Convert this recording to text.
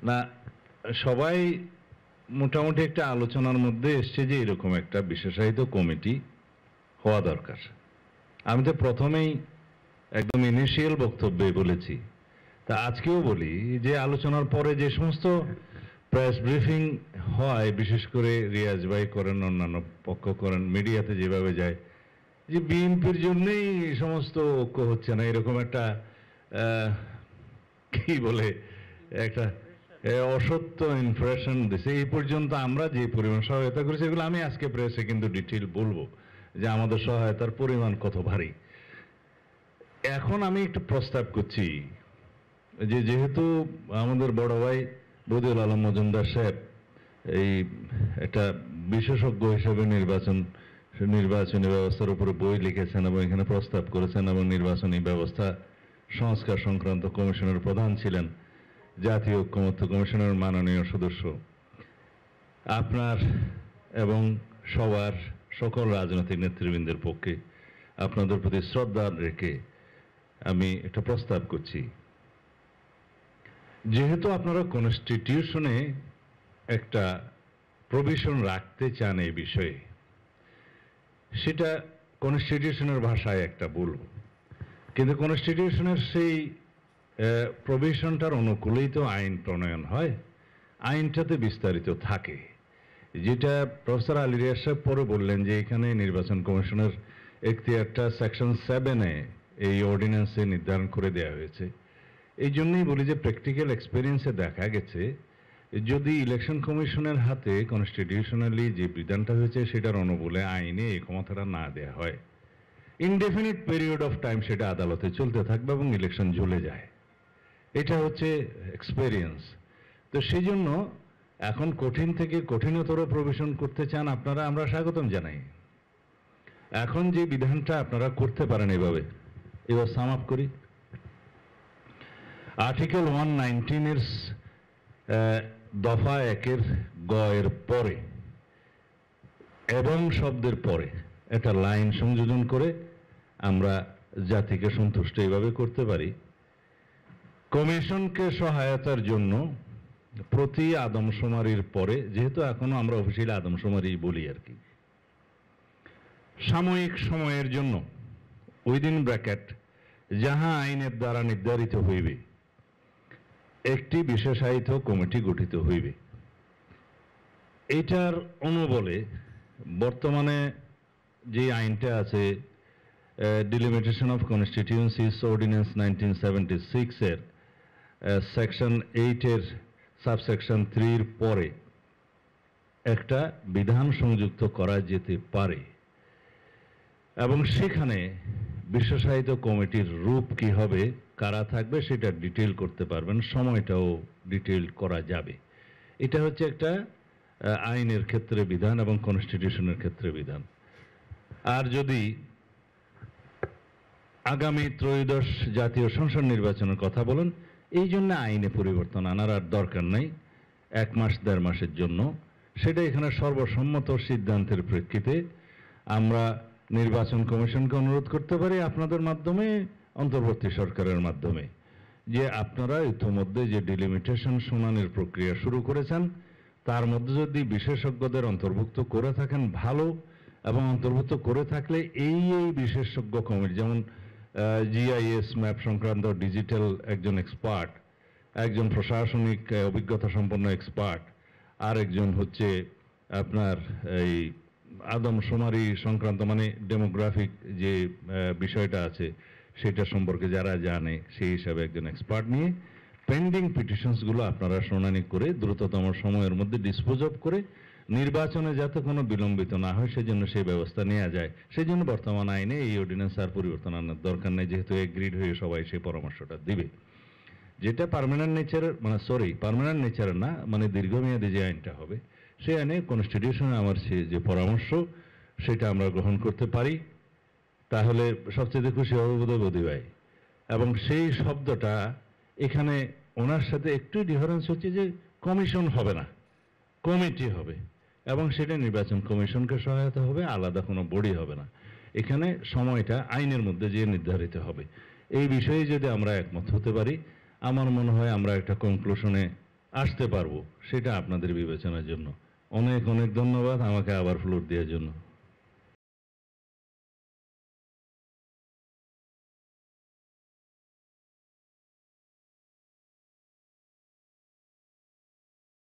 না, সবাই মোটামুটি একটা আলোচনার মধ্যে এসছে যে এরকম একটা বিশেষায়িত কমিটি হওয়া দরকার। আমি তো প্রথমেই একদম ইনিশিয়াল বক্তব্যে বলেছি, তা আজকেও বলি যে আলোচনার পরে যে সমস্ত প্রেস ব্রিফিং হয়, বিশেষ করে রিয়াজ ভাই করেন, অন্যান্য পক্ষ করেন, মিডিয়াতে যেভাবে যায় যে বিএনপির জন্যই সমস্ত ঐক্য হচ্ছে না, এরকম একটা কি বলে একটা অসত্য ইমপ্রেশন দিছে। এই পর্যন্ত আমরা যে পরিমাণ সহায়তা করেছি, এগুলো আমি আজকে প্রেসে কিন্তু ডিটেইল বলবো যে আমাদের সহায়তার পরিমাণ কত ভারী। এখন আমি একটু প্রস্তাব করছি যে যেহেতু আমাদের বড় ভাই বদিউল আলম মজুমদার সাহেব এই একটা বিশেষজ্ঞ হিসেবে নির্বাচনী ব্যবস্থার উপরে বই লিখেছেন এবং এখানে প্রস্তাব করেছেন এবং নির্বাচনী ব্যবস্থা সংস্কার সংক্রান্ত কমিশনের প্রধান ছিলেন, জাতীয় ঐক্যমত্য কমিশনের মাননীয় সদস্য, আপনার এবং সবার সকল রাজনৈতিক নেতৃবৃন্দের পক্ষে আপনাদের প্রতি শ্রদ্ধা রেখে আমি একটা প্রস্তাব করছি। যেহেতু আপনারা কনস্টিটিউশনে একটা প্রভিশন রাখতে চান এই বিষয়ে, সেটা কনস্টিটিউশনের ভাষায় একটা বলবো, কিন্তু কনস্টিটিউশনের সেই প্রভিশনটার অনুকূলেই তো আইন প্রণয়ন হয়, আইনটাতে বিস্তারিত থাকে, যেটা প্রফেসর আলী রিয়াজ সাহেব পরে বললেন যে এখানে নির্বাচন কমিশনের এখতিয়ারটা সেকশন 7-এ এই অর্ডিন্যান্সে নির্ধারণ করে দেওয়া হয়েছে। এই জন্যই বলি যে প্র্যাকটিক্যাল এক্সপিরিয়েন্সে দেখা গেছে যদি ইলেকশন কমিশনের হাতে কনস্টিটিউশনালি যে বিধানটা হয়েছে সেটার অনুকূলে আইনে এই ক্ষমতাটা না দেওয়া হয়, ইনডেফিনিট পিরিয়ড অফ টাইম সেটা আদালতে চলতে থাকবে এবং ইলেকশন ঝুলে যায়। এটা হচ্ছে এক্সপেরিয়েন্স। তো সেই জন্য এখন কঠিন থেকে কঠিনতর প্রভিশন করতে চান আপনারা, আমরা স্বাগতম জানাই। এখন যে বিধানটা আপনারা করতে পারেন এবার সাম আপ করি। আর্টিকেল 119-এর দফা 1-এর গ-এর পরে এবং শব্দের পরে একটা লাইন সংযোজন করে আমরা জাতিকে সন্তুষ্ট এইভাবে করতে পারি, কমিশনকে সহায়তার জন্য প্রতি আদমশুমারির পরে, যেহেতু এখনো আমরা অফিসিয়ালি আদমশুমারি বলি আর কি, সাময়িক সময়ের জন্য উইদিন ব্র্যাকেট যাহা আইনের দ্বারা নির্ধারিত হইবে একটি বিশেষায়িত কমিটি গঠিত হইবে। এটার অনুবলে বর্তমানে যে আইনটা আছে, ডিলিমিটেশন অফ কনস্টিটিউয়েন্সিস অর্ডিন্যান্স 1976-এর সেকশন 8-এর সাবসেকশন 3-এর পরে একটা বিধান সংযুক্ত করা যেতে পারে এবং সেখানে বিশেষায়িত কমিটির রূপ কি হবে, কারা থাকবে সেটা ডিটেইল করতে পারবেন, সময়টাও ডিটেইল করা যাবে। এটা হচ্ছে একটা আইনের ক্ষেত্রে বিধান এবং কনস্টিটিউশনের ক্ষেত্রে বিধান। আর যদি আগামী ত্রয়োদশ জাতীয় সংসদ নির্বাচনের কথা বলেন, এই জন্য আইনে পরিবর্তন আনার আর দরকার নাই 1 মাস 1.5 মাসের জন্য। সেটা এখানে সর্বসম্মত সিদ্ধান্তের প্রেক্ষিতে আমরা নির্বাচন কমিশনকে অনুরোধ করতে পারি আপনাদের মাধ্যমে, অন্তর্বর্তী সরকারের মাধ্যমে, যে আপনারা ইতিমধ্যে যে ডিলিমিটেশন শুনানির প্রক্রিয়া শুরু করেছেন তার মধ্যে যদি বিশেষজ্ঞদের অন্তর্ভুক্ত করে থাকেন ভালো, এবং অন্তর্ভুক্ত করে থাকলে এই বিশেষজ্ঞ কমিটি, যেমন জিআইএস ম্যাপ সংক্রান্ত ডিজিটাল একজন এক্সপার্ট, একজন প্রশাসনিক অভিজ্ঞতা সম্পন্ন এক্সপার্ট, আর একজন হচ্ছে আপনার এই আদমশুমারি সংক্রান্ত মানে ডেমোগ্রাফিক যে বিষয়টা আছে সেটা সম্পর্কে যারা জানে সেই হিসাবে একজন এক্সপার্ট নিয়ে পেন্ডিং পিটিশনসগুলো আপনারা শুনানি করে দ্রুততম সময়ের মধ্যে ডিসপোজ অফ করে নির্বাচনে যাতে কোনো বিলম্বিত না হয় সেজন্য সেই ব্যবস্থা নেওয়া যায়। সেই জন্য বর্তমান আইনে এই অর্ডিন্যান্স আর পরিবর্তন আনার দরকার নেই, যেহেতু এগ্রিড হয়ে সবাই সেই পরামর্শটা দিবে। যেটা পার্মানেন্ট নেচারের, পার্মানেন্ট নেচারের না, মানে দীর্ঘমেয়াদী যে আইনটা হবে সেই আইনে কনস্টিটিউশনে আমার যে পরামর্শ সেটা আমরা গ্রহণ করতে পারি, তাহলে সবচেয়ে খুশি হবে বোধহয় বদি ভাই। এবং সেই শব্দটা এখানে ওনার সাথে একটু ডিফারেন্স হচ্ছে যে কমিশন হবে না, কমিটি হবে, এবং সেটা নির্বাচন কমিশনকে সহায়তা হবে, আলাদা কোনো বডি হবে না। এখানে সময়টা আইনের মধ্যে যে নির্ধারিত হবে। এই বিষয়ে যদি আমরা একমত হতে পারি, আমার মনে হয় আমরা একটা কনক্লুশনে আসতে পারবো সেটা আপনাদের বিবেচনার জন্য। অনেক অনেক ধন্যবাদ আমাকে আবার ফ্লোর দেওয়ার জন্য।